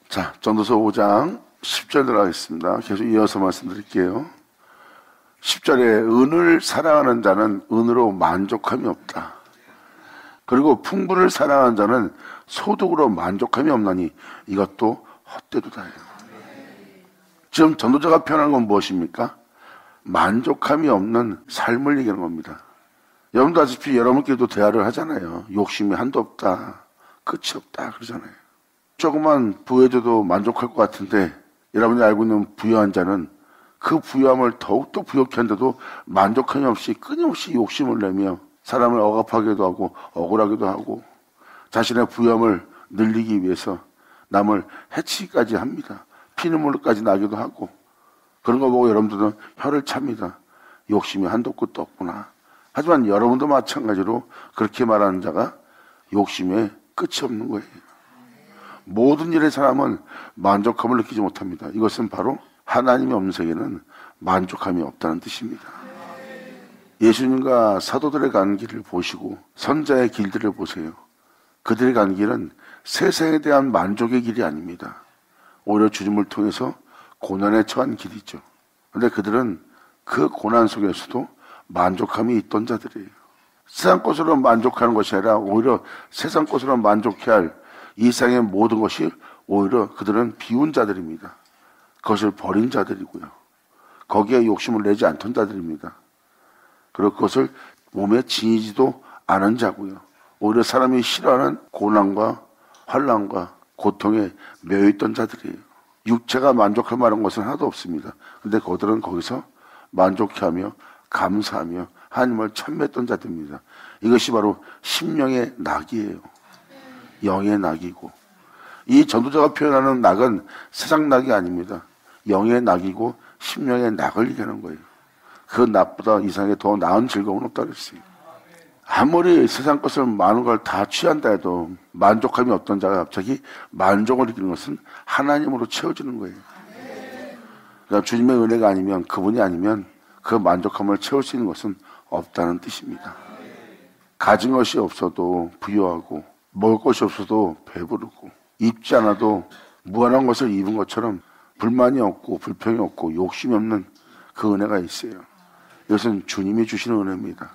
자, 전도서 5장 10절 들어가겠습니다. 계속 이어서 말씀드릴게요. 10절에 은을 사랑하는 자는 은으로 만족함이 없다. 그리고 풍부를 사랑하는 자는 소득으로 만족함이 없나니 이것도 헛되도다. 지금 전도자가 표현하는 건 무엇입니까? 만족함이 없는 삶을 얘기하는 겁니다. 여러분도 아시다시피 여러분끼리도 대화를 하잖아요. 욕심이 한도 없다, 끝이 없다 그러잖아요. 조그만 부여줘도 만족할 것 같은데 여러분이 알고 있는 부유한 자는 그 부유함을 더욱더 부욕해 한데도 만족함이 없이 끊임없이 욕심을 내며 사람을 억압하기도 하고 억울하기도 하고 자신의 부유함을 늘리기 위해서 남을 해치기까지 합니다. 피눈물까지 나기도 하고 그런 거 보고 여러분들은 혀를 찹니다. 욕심이 한도 끝도 없구나. 하지만 여러분도 마찬가지로 그렇게 말하는 자가 욕심에 끝이 없는 거예요. 모든 일의 사람은 만족함을 느끼지 못합니다. 이것은 바로 하나님이 없는 세계는 만족함이 없다는 뜻입니다. 예수님과 사도들의 간 길을 보시고 선자의 길들을 보세요. 그들이 간 길은 세상에 대한 만족의 길이 아닙니다. 오히려 주님을 통해서 고난에 처한 길이죠. 그런데 그들은 그 고난 속에서도 만족함이 있던 자들이에요. 세상 것으로 만족하는 것이 아니라 오히려 세상 것으로 만족해야 할 이 세상의 모든 것이 오히려 그들은 비운 자들입니다. 그것을 버린 자들이고요. 거기에 욕심을 내지 않던 자들입니다. 그리고 그것을 몸에 지니지도 않은 자고요. 오히려 사람이 싫어하는 고난과 환난과 고통에 매여있던 자들이에요. 육체가 만족할 만한 것은 하나도 없습니다. 그런데 그들은 거기서 만족해하며 감사하며 하나님을 찬미했던 자들입니다. 이것이 바로 심령의 낙이에요. 영의 낙이고 이 전도자가 표현하는 낙은 세상 낙이 아닙니다. 영의 낙이고 심령의 낙을 얘기하는 거예요. 그 낙보다 이상의 더 나은 즐거움은 없다 그랬어요. 아무리 세상 것을 많은 걸 다 취한다 해도 만족함이 없던 자가 갑자기 만족을 느끼는 것은 하나님으로 채워지는 거예요. 그러니까 주님의 은혜가 아니면 그분이 아니면 그 만족함을 채울 수 있는 것은 없다는 뜻입니다. 가진 것이 없어도 부유하고 먹을 것이 없어도 배부르고 입지 않아도 무한한 것을 입은 것처럼 불만이 없고 불평이 없고 욕심이 없는 그 은혜가 있어요. 이것은 주님이 주시는 은혜입니다.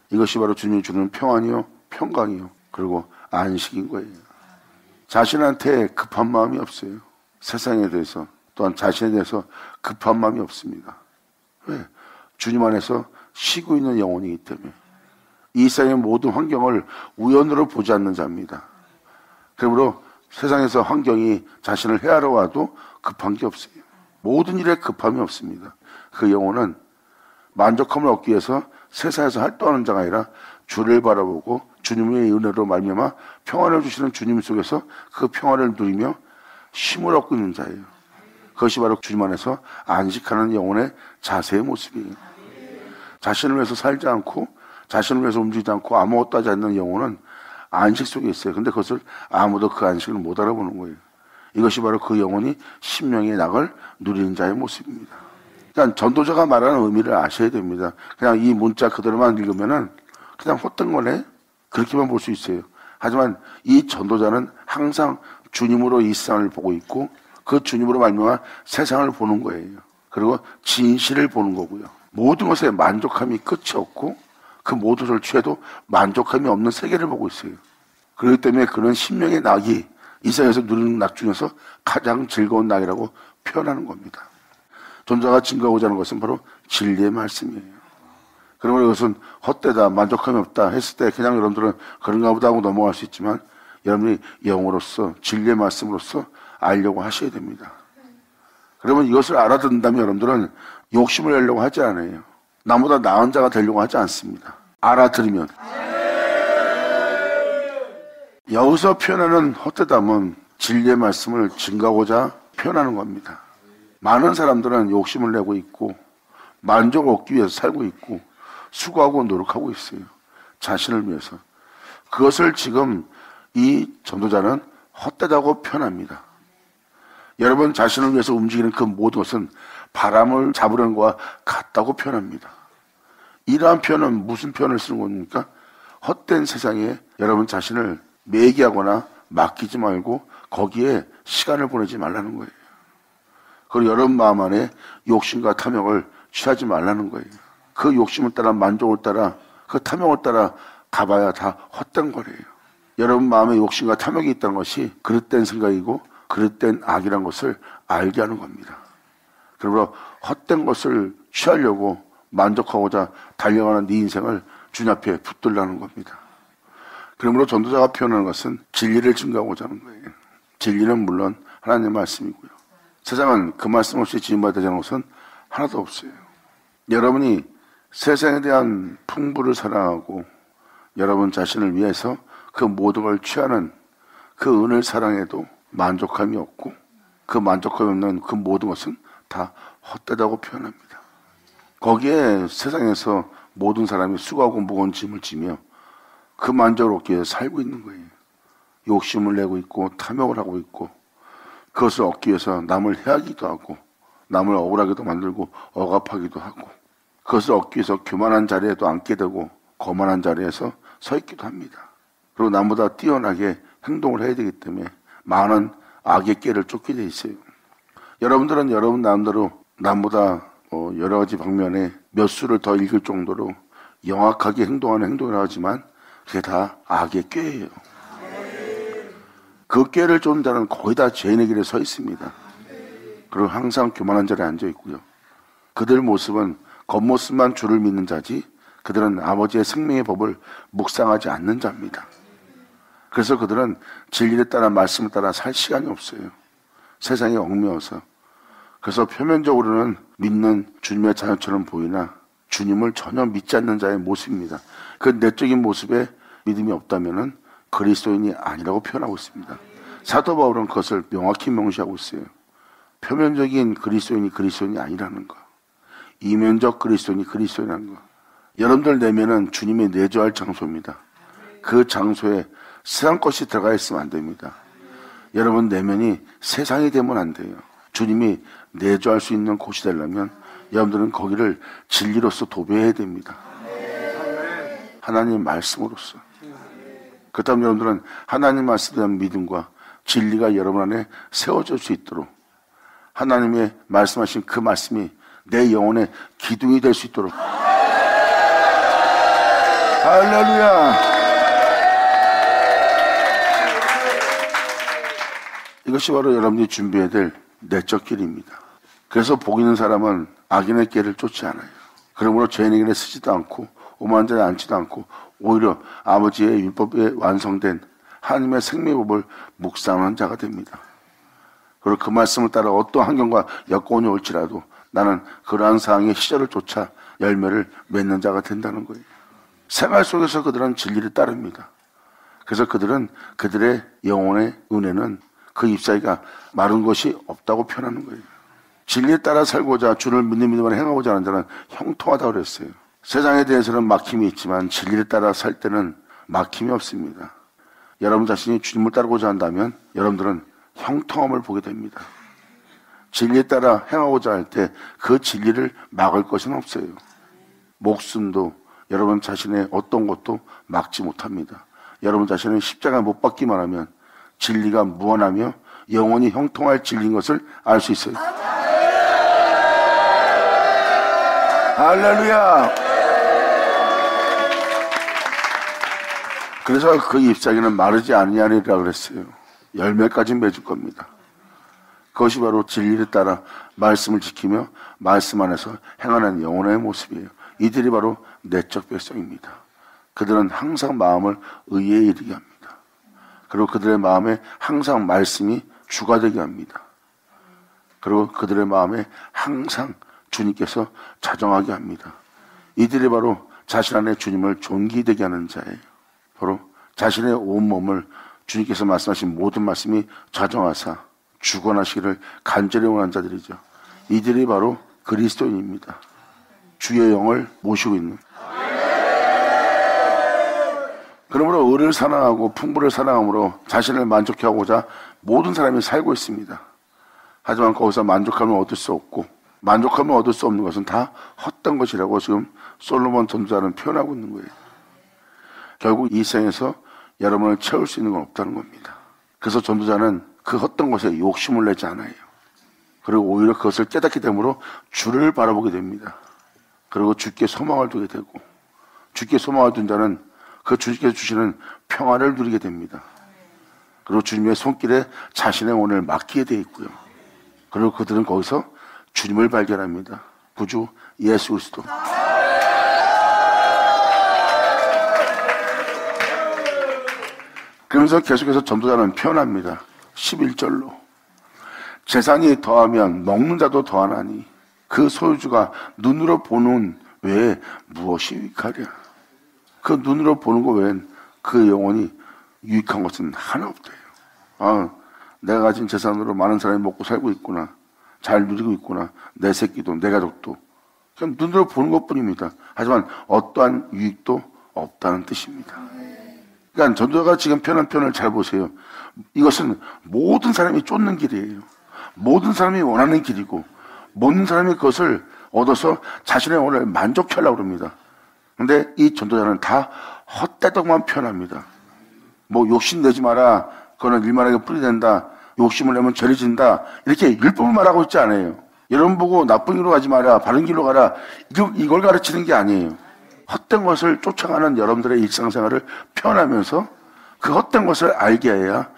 이것이 바로 주님이 주는 평안이요 평강이요 그리고 안식인 거예요. 자신한테 급한 마음이 없어요. 세상에 대해서 또한 자신에 대해서 급한 마음이 없습니다. 왜? 주님 안에서 쉬고 있는 영혼이기 때문에 이 세상의 모든 환경을 우연으로 보지 않는 자입니다. 그러므로 세상에서 환경이 자신을 해하러 와도 급한 게 없어요. 모든 일에 급함이 없습니다. 그 영혼은 만족함을 얻기 위해서 세상에서 활동하는 자가 아니라 주를 바라보고 주님의 은혜로 말미암아 평안을 주시는 주님 속에서 그 평안을 누리며 쉼을 얻고 있는 자예요. 그것이 바로 주님 안에서 안식하는 영혼의 자세의 모습이에요. 자신을 위해서 살지 않고 자신을 위해서 움직이지 않고 아무것도 하지 않는 영혼은 안식 속에 있어요. 근데 그것을 아무도 그 안식을 못 알아보는 거예요. 이것이 바로 그 영혼이 심령의 낙을 누리는 자의 모습입니다. 그러니까 전도자가 말하는 의미를 아셔야 됩니다. 그냥 이 문자 그대로만 읽으면은 그냥 헛된 거네? 그렇게만 볼 수 있어요. 하지만 이 전도자는 항상 주님으로 이 세상을 보고 있고 그 주님으로 말미암아 세상을 보는 거예요. 그리고 진실을 보는 거고요. 모든 것에 만족함이 끝이 없고 그 모든 것을 취해도 만족함이 없는 세계를 보고 있어요. 그렇기 때문에 그런 심령의 낙이 이 세상에서 누리는 낙 중에서 가장 즐거운 낙이라고 표현하는 겁니다. 전도자가 증거하고자 하는 것은 바로 진리의 말씀이에요. 그러면 이것은 헛되다, 만족함이 없다 했을 때 그냥 여러분들은 그런가 보다 하고 넘어갈 수 있지만 여러분이 영으로서 진리의 말씀으로서 알려고 하셔야 됩니다. 그러면 이것을 알아듣는다면 여러분들은 욕심을 내려고 하지 않아요. 나보다 나은 자가 되려고 하지 않습니다. 알아들으면. 여기서 표현하는 헛되담은 진리의 말씀을 증가하고자 표현하는 겁니다. 많은 사람들은 욕심을 내고 있고 만족을 얻기 위해서 살고 있고 수고하고 노력하고 있어요. 자신을 위해서. 그것을 지금 이 전도자는 헛되다고 표현합니다. 여러분 자신을 위해서 움직이는 그 모든 것은 바람을 잡으려는 것과 같다고 표현합니다. 이러한 표현은 무슨 표현을 쓰는 겁니까? 헛된 세상에 여러분 자신을 매기하거나 맡기지 말고 거기에 시간을 보내지 말라는 거예요. 그리고 여러분 마음 안에 욕심과 탐욕을 취하지 말라는 거예요. 그 욕심을 따라 만족을 따라 그 탐욕을 따라 가봐야 다 헛된 거래요. 여러분 마음에 욕심과 탐욕이 있다는 것이 그릇된 생각이고 그릇된 악이라는 것을 알게 하는 겁니다. 그러므로 헛된 것을 취하려고 만족하고자 달려가는 네 인생을 주님 앞에 붙들라는 겁니다. 그러므로 전도자가 표현하는 것은 진리를 증거하고자 하는 거예요. 진리는 물론 하나님의 말씀이고요. 세상은 그 말씀 없이 지음받아야 되는 것은 하나도 없어요. 여러분이 세상에 대한 풍부를 사랑하고 여러분 자신을 위해서 그 모든 걸 취하는 그 은을 사랑해도 만족함이 없고 그 만족함이 없는 그 모든 것은 다 헛되다고 표현합니다. 거기에 세상에서 모든 사람이 수고하고 무거운 짐을 지며 그 만족을 얻기 위해서 살고 있는 거예요. 욕심을 내고 있고 탐욕을 하고 있고 그것을 얻기 위해서 남을 해하기도 하고 남을 억울하게도 만들고 억압하기도 하고 그것을 얻기 위해서 교만한 자리에도 앉게 되고 거만한 자리에서 서 있기도 합니다. 그리고 남보다 뛰어나게 행동을 해야 되기 때문에 많은 악의 깨를 쫓게 돼 있어요. 여러분들은 여러분 나름대로 남보다 여러 가지 방면에 몇 수를 더 읽을 정도로 영악하게 행동하는 행동을 하지만 그게 다 악의 꾀예요. 그 꾀를 쫓는 자는 거의 다 죄인의 길에 서 있습니다. 그리고 항상 교만한 자리에 앉아 있고요. 그들 모습은 겉모습만 주를 믿는 자지 그들은 아버지의 생명의 법을 묵상하지 않는 자입니다. 그래서 그들은 진리를 따라 말씀을 따라 살 시간이 없어요. 세상에 얽매여서. 그래서 표면적으로는 믿는 주님의 자녀처럼 보이나 주님을 전혀 믿지 않는 자의 모습입니다. 그 내적인 모습에 믿음이 없다면 그리스도인이 아니라고 표현하고 있습니다. 사도 바울은 그것을 명확히 명시하고 있어요. 표면적인 그리스도인이 아니라는 거. 이면적 그리스도인이라는 거. 여러분들 내면은 주님이 내주할 장소입니다. 그 장소에 세상 것이 들어가 있으면 안 됩니다. 여러분 내면이 세상이 되면 안 돼요. 주님이 내주할 수 있는 곳이 되려면 여러분들은 거기를 진리로서 도배해야 됩니다. 하나님 말씀으로서. 그렇다면 여러분들은 하나님 말씀에 대한 믿음과 진리가 여러분 안에 세워질 수 있도록 하나님의 말씀하신 그 말씀이 내 영혼의 기둥이 될 수 있도록 할렐루야. 이것이 바로 여러분이 준비해야 될 내적 길입니다. 그래서 복 있는 사람은 악인의 길을 쫓지 않아요. 그러므로 죄인의 길에 쓰지도 않고 오만한 자리에 앉지도 않고 오히려 아버지의 율법에 완성된 하나님의 생명법을 묵상하는 자가 됩니다. 그리고 그 말씀을 따라 어떠한 환경과 여건이 올지라도 나는 그러한 상황의 시절을 쫓아 열매를 맺는 자가 된다는 거예요. 생활 속에서 그들은 진리를 따릅니다. 그래서 그들은 그들의 영혼의 은혜는 그 잎사귀가 마른 것이 없다고 표현하는 거예요. 진리에 따라 살고자 주를 믿는 믿음을 행하고자 하는 자는 형통하다고 그랬어요. 세상에 대해서는 막힘이 있지만 진리를 따라 살 때는 막힘이 없습니다. 여러분 자신이 주님을 따르고자 한다면 여러분들은 형통함을 보게 됩니다. 진리에 따라 행하고자 할 때 그 진리를 막을 것은 없어요. 목숨도 여러분 자신의 어떤 것도 막지 못합니다. 여러분 자신은 십자가에 못 박기만 하면 진리가 무한하며 영원히 형통할 진리인 것을 알 수 있어요. 할렐루야. 그래서 그 잎사귀는 마르지 아니하리라 그랬어요. 열매까지 맺을 겁니다. 그것이 바로 진리를 따라 말씀을 지키며 말씀 안에서 행하는 영혼의 모습이에요. 이들이 바로 내적 백성입니다. 그들은 항상 마음을 의에 이르게 합니다. 그리고 그들의 마음에 항상 말씀이 주가 되게 합니다. 그리고 그들의 마음에 항상 주님께서 자정하게 합니다. 이들이 바로 자신 안에 주님을 존귀되게 하는 자예요. 바로 자신의 온몸을 주님께서 말씀하신 모든 말씀이 자정하사 주관하시기를 간절히 원하는 자들이죠. 이들이 바로 그리스도인입니다. 주의 영을 모시고 있는. 그러므로 의를 사랑하고 풍부를 사랑함으로 자신을 만족해 하고자 모든 사람이 살고 있습니다. 하지만 거기서 만족함을 얻을 수 없고 만족함을 얻을 수 없는 것은 다 헛된 것이라고 지금 솔로몬 전도자는 표현하고 있는 거예요. 결국 이 생에서 여러분을 채울 수 있는 건 없다는 겁니다. 그래서 전도자는 그 헛된 것에 욕심을 내지 않아요. 그리고 오히려 그것을 깨닫게 되므로 주를 바라보게 됩니다. 그리고 주께 소망을 두게 되고, 주께 소망을 둔 자는 그 주께서 주시는 평안을 누리게 됩니다. 그리고 주님의 손길에 자신의 오늘 맡기게 되어 있고요. 그리고 그들은 거기서 주님을 발견합니다. 구주 예수 그리스도. 그러면서 계속해서 전도자는 표현합니다. 11절로 재산이 더하면 먹는 자도 더하나니 그 소유주가 눈으로 보는 외에 무엇이 유익하랴. 그 눈으로 보는 것 외엔 그 영혼이 유익한 것은 하나 없대요. 내가 가진 재산으로 많은 사람이 먹고 살고 있구나, 잘 누리고 있구나, 내 새끼도 내 가족도, 그냥 눈으로 보는 것뿐입니다. 하지만 어떠한 유익도 없다는 뜻입니다. 그러니까 전도자가 지금 표현한 표현을 잘 보세요. 이것은 모든 사람이 쫓는 길이에요. 모든 사람이 원하는 길이고, 모든 사람이 그것을 얻어서 자신의 영혼을 만족해 하려고 합니다. 근데 이 전도자는 다 헛되다고만 표현합니다. 뭐 욕심내지 마라, 그거는 일만하게 뿌리된다, 욕심을 내면 죄를 진다, 이렇게 율법을 말하고 있지 않아요. 여러분 보고 나쁜 길로 가지 마라, 바른 길로 가라, 이걸 가르치는 게 아니에요. 헛된 것을 쫓아가는 여러분들의 일상생활을 표현하면서 그 헛된 것을 알게 해야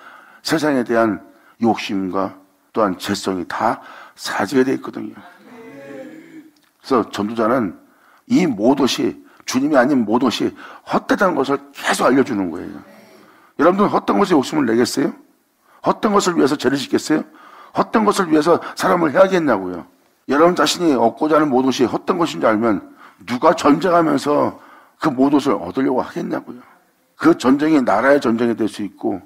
세상에 대한 욕심과 또한 죄성이 다 사지게 되어 있거든요. 그래서 전도자는 이 모독이, 주님이 아닌 모독이 헛되다는 것을 계속 알려주는 거예요. 여러분들은 헛된 것에 욕심을 내겠어요? 헛된 것을 위해서 죄를 짓겠어요? 헛된 것을 위해서 사람을 해야겠냐고요. 여러분 자신이 얻고자 하는 모독이 헛된 것인 줄 알면 누가 전쟁하면서 그 모독을 얻으려고 하겠냐고요. 그 전쟁이 나라의 전쟁이 될 수 있고,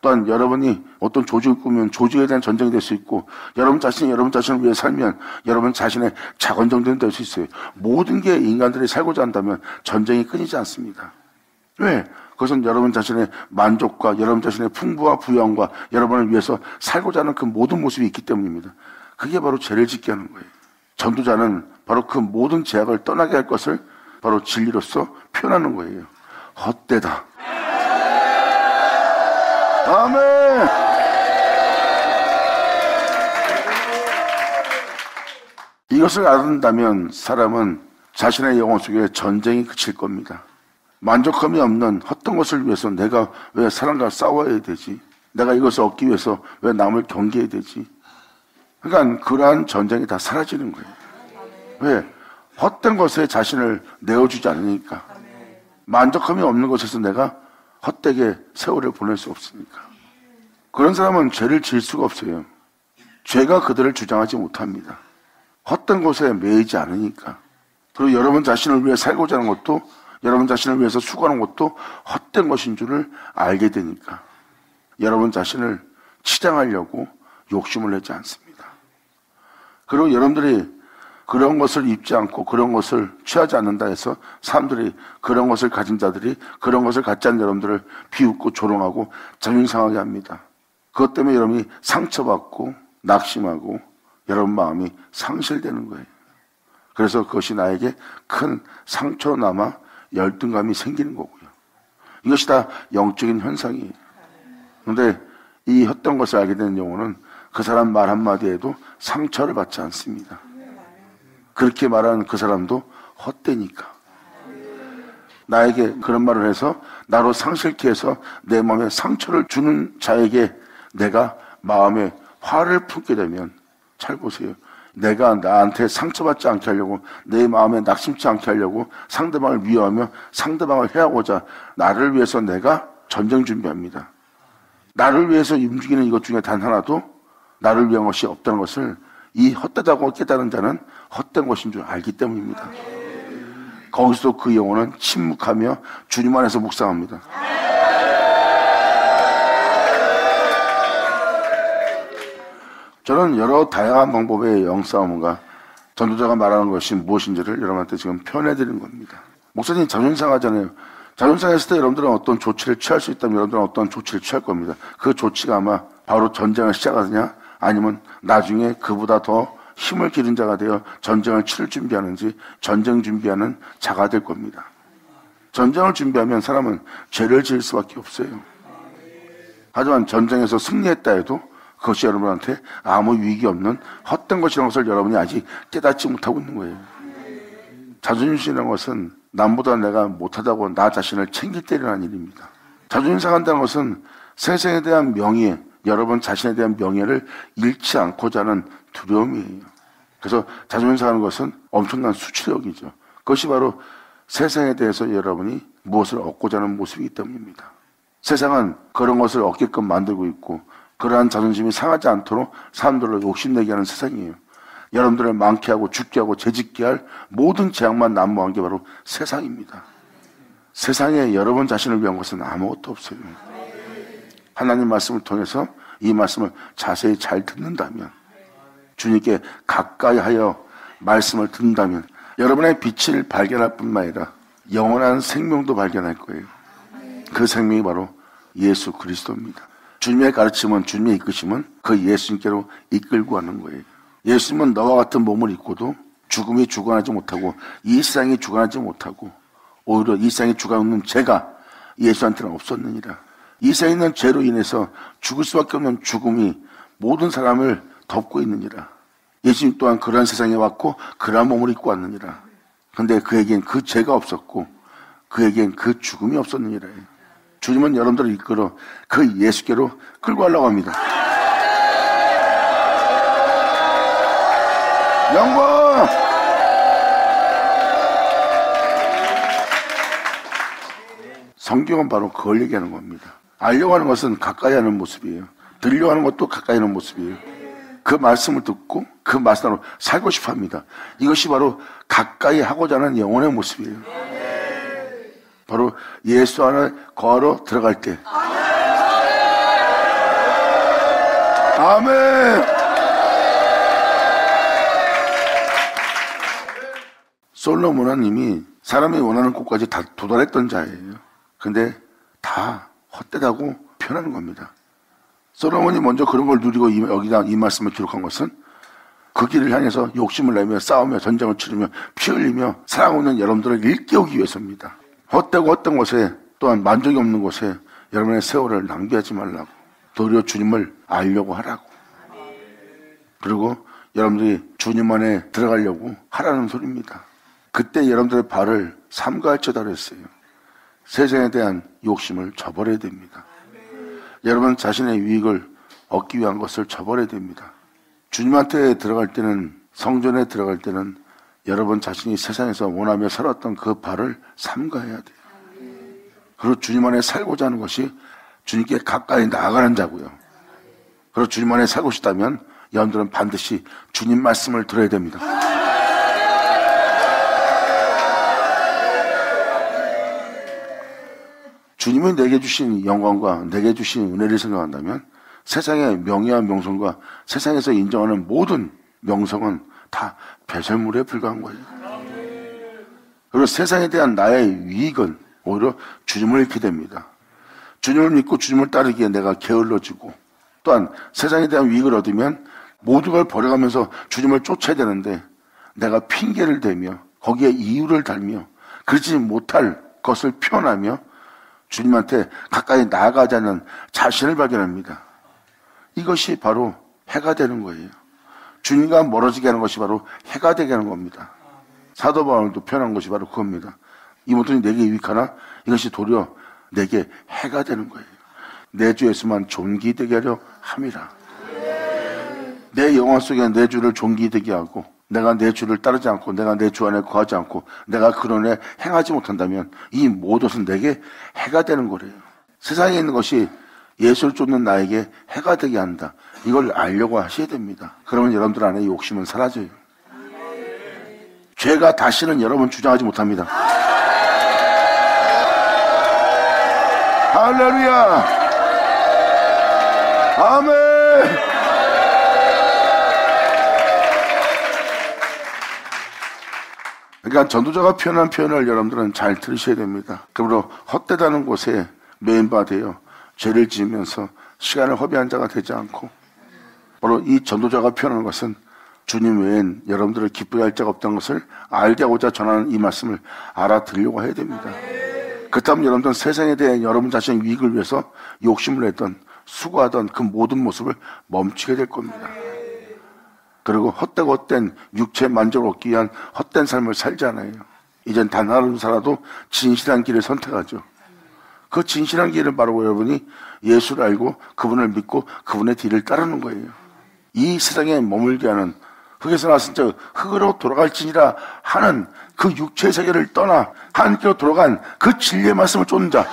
또한 여러분이 어떤 조직을 꾸면 조직에 대한 전쟁이 될 수 있고, 여러분 자신이 여러분 자신을 위해 살면 여러분 자신의 자건 전쟁이 될 수 있어요. 모든 게 인간들이 살고자 한다면 전쟁이 끊이지 않습니다. 왜? 그것은 여러분 자신의 만족과 여러분 자신의 풍부와 부유함과 여러분을 위해서 살고자 하는 그 모든 모습이 있기 때문입니다. 그게 바로 죄를 짓게 하는 거예요. 전도자는 바로 그 모든 제약을 떠나게 할 것을 바로 진리로서 표현하는 거예요. 헛되다. 아멘. 이것을 알아듣는다면 사람은 자신의 영혼 속에 전쟁이 그칠 겁니다. 만족함이 없는 헛된 것을 위해서 내가 왜 사람과 싸워야 되지? 내가 이것을 얻기 위해서 왜 남을 경계해야 되지? 그러니까 그러한 전쟁이 다 사라지는 거예요. 왜? 헛된 것에 자신을 내어주지 않으니까. 만족함이 없는 것에서 내가 헛되게 세월을 보낼 수 없으니까. 그런 사람은 죄를 지을 수가 없어요. 죄가 그들을 주장하지 못합니다. 헛된 것에 매이지 않으니까. 그리고 여러분 자신을 위해 살고자 하는 것도, 여러분 자신을 위해서 수고하는 것도 헛된 것인 줄을 알게 되니까 여러분 자신을 치장하려고 욕심을 내지 않습니다. 그리고 여러분들이 그런 것을 입지 않고 그런 것을 취하지 않는다 해서 사람들이, 그런 것을 가진 자들이 그런 것을 갖지 않는 여러분들을 비웃고 조롱하고 자존심 상하게 합니다. 그것 때문에 여러분이 상처받고 낙심하고 여러분 마음이 상실되는 거예요. 그래서 그것이 나에게 큰 상처로 남아 열등감이 생기는 거고요. 이것이 다 영적인 현상이에요. 그런데 이 헛된 것을 알게 되는 영혼은 그 사람 말 한마디에도 상처를 받지 않습니다. 그렇게 말하는 그 사람도 헛되니까. 나에게 그런 말을 해서 나로 상실케 해서 내 마음에 상처를 주는 자에게 내가 마음에 화를 품게 되면, 잘 보세요. 내가 나한테 상처받지 않게 하려고, 내 마음에 낙심치 않게 하려고 상대방을 위하며 상대방을 해하고자 나를 위해서 내가 전쟁 준비합니다. 나를 위해서 움직이는 이것 중에 단 하나도 나를 위한 것이 없다는 것을 이 헛되다고 깨달은 자는 헛된 것인 줄 알기 때문입니다. 거기서 그 영혼은 침묵하며 주님 안에서 묵상합니다. 저는 여러 다양한 방법의 영싸움과 전도자가 말하는 것이 무엇인지를 여러분한테 지금 표현해드리는 겁니다. 목사님 자존심 상하잖아요. 자존심 상했을 때 여러분들은 어떤 조치를 취할 수 있다면 여러분들은 어떤 조치를 취할 겁니다. 그 조치가 아마 바로 전쟁을 시작하느냐, 아니면 나중에 그보다 더 힘을 기른 자가 되어 전쟁을 치를 준비하는지, 전쟁 준비하는 자가 될 겁니다. 전쟁을 준비하면 사람은 죄를 지을 수밖에 없어요. 하지만 전쟁에서 승리했다 해도 그것이 여러분한테 아무 유익이 없는 헛된 것이라는 것을 여러분이 아직 깨닫지 못하고 있는 거예요. 자존심이라는 것은 남보다 내가 못하다고 나 자신을 챙길 때 일어나는 일입니다. 자존심 상한다는 것은 세상에 대한 명예, 여러분 자신에 대한 명예를 잃지 않고자 하는 두려움이에요. 그래서 자존심 상하는 것은 엄청난 수치력이죠. 그것이 바로 세상에 대해서 여러분이 무엇을 얻고자 하는 모습이기 때문입니다. 세상은 그런 것을 얻게끔 만들고 있고 그러한 자존심이 상하지 않도록 사람들을 욕심내게 하는 세상이에요. 여러분들을 많게 하고 죽게 하고 재짓게 할 모든 재앙만 난무한 게 바로 세상입니다. 세상에 여러분 자신을 위한 것은 아무것도 없어요. 하나님 말씀을 통해서 이 말씀을 자세히 잘 듣는다면, 주님께 가까이 하여 말씀을 듣는다면 여러분의 빛을 발견할 뿐만 아니라 영원한 생명도 발견할 거예요. 그 생명이 바로 예수 그리스도입니다. 주님의 가르침은, 주님의 이끄심은 그 예수님께로 이끌고 가는 거예요. 예수님은 너와 같은 몸을 입고도 죽음이 주관하지 못하고 이 세상이 주관하지 못하고 오히려 이 세상이 주관하는 죄가 예수한테는 없었느니라. 이 세상에 있는 죄로 인해서 죽을 수밖에 없는 죽음이 모든 사람을 덮고 있느니라. 예수님 또한 그러한 세상에 왔고 그러한 몸을 입고 왔느니라. 근데 그에겐 그 죄가 없었고 그에겐 그 죽음이 없었느니라. 주님은 여러분들을 이끌어 그 예수께로 끌고 가려고 합니다. 영광! 성경은 바로 그걸 얘기하는 겁니다. 알려고 하는 것은 가까이 하는 모습이에요. 들려고 하는 것도 가까이 하는 모습이에요. 그 말씀을 듣고 그 말씀으로 살고 싶어 합니다. 이것이 바로 가까이 하고자 하는 영혼의 모습이에요. 바로 예수 안에 걸어 들어갈 때. 아멘! 솔로몬은 이미 사람이 원하는 곳까지 다 도달했던 자예요. 근데 다 헛되다고 표현하는 겁니다. 솔로몬이 먼저 그런 걸 누리고 여기다 이 말씀을 기록한 것은 그 길을 향해서 욕심을 내며 싸우며 전쟁을 치르며 피 흘리며 사랑 없는 여러분들을 일깨우기 위해서입니다. 헛되고 헛된 곳에 또한 만족이 없는 곳에 여러분의 세월을 낭비하지 말라고, 도리어 주님을 알려고 하라고, 그리고 여러분들이 주님 안에 들어가려고 하라는 소리입니다. 그때 여러분들의 발을 삼가할지어다 그랬어요. 세상에 대한 욕심을 저버려야 됩니다. 여러분 자신의 유익을 얻기 위한 것을 저버려야 됩니다. 주님한테 들어갈 때는, 성전에 들어갈 때는 여러분 자신이 세상에서 원하며 살았던 그 발을 삼가해야 돼요. 그리고 주님 안에 살고자 하는 것이 주님께 가까이 나아가는 자고요. 그리고 주님 안에 살고 싶다면 여러분들은 반드시 주님 말씀을 들어야 됩니다. 주님이 내게 주신 영광과 내게 주신 은혜를 생각한다면 세상의 명예와 명성과 세상에서 인정하는 모든 명성은 다 배설물에 불과한 거예요. 그리고 세상에 대한 나의 유익은 오히려 주님을 잃게 됩니다. 주님을 믿고 주님을 따르기에 내가 게을러지고, 또한 세상에 대한 유익을 얻으면 모든 걸 버려가면서 주님을 쫓아야 되는데 내가 핑계를 대며 거기에 이유를 달며 그러지 못할 것을 표현하며 주님한테 가까이 나아가지 않는 자신을 발견합니다. 이것이 바로 해가 되는 거예요. 주님과 멀어지게 하는 것이 바로 해가 되게 하는 겁니다. 사도 바울도 표현한 것이 바로 그겁니다. 이 모든 내게 유익하나 이것이 도리어 내게 해가 되는 거예요. 내 주 예수만 존귀되게 하려 함이라. 내 영혼 속에 내 주를 존귀되게 하고 내가 내 주를 따르지 않고 내가 내 주 안에 거하지 않고 내가 그런 애 행하지 못한다면 이 모든 것은 내게 해가 되는 거래요. 세상에 있는 것이 예수를 쫓는 나에게 해가 되게 한다. 이걸 알려고 하셔야 됩니다. 그러면 여러분들 안에 욕심은 사라져요. 죄가 다시는 여러분 주장하지 못합니다. 할렐루야! 아멘! 그러니까 전도자가 표현한 표현을 여러분들은 잘 들으셔야 됩니다. 그러므로 헛되다는 곳에 메인바 되어 죄를 지으면서 시간을 허비한 자가 되지 않고, 바로 이 전도자가 표현하는 것은 주님 외엔 여러분들을 기쁘게 할 자가 없다는 것을 알게 하고자 전하는 이 말씀을 알아들으려고 해야 됩니다. 그렇다면 여러분들은 세상에 대해 여러분 자신의 유익을 위해서 욕심을 냈던 수고하던 그 모든 모습을 멈추게 될 겁니다. 그리고 헛되고 헛된 육체의 만족을 얻기 위한 헛된 삶을 살지 않아요. 이젠 단 하루 살아도 진실한 길을 선택하죠. 그 진실한 길은 바로 여러분이 예수를 알고 그분을 믿고 그분의 뒤를 따르는 거예요. 이 세상에 머물게 하는 흙에서 나선 자 흙으로 돌아갈지니라 하는 그 육체의 세계를 떠나 하나님께로 돌아간 그 진리의 말씀을 쫓는 자.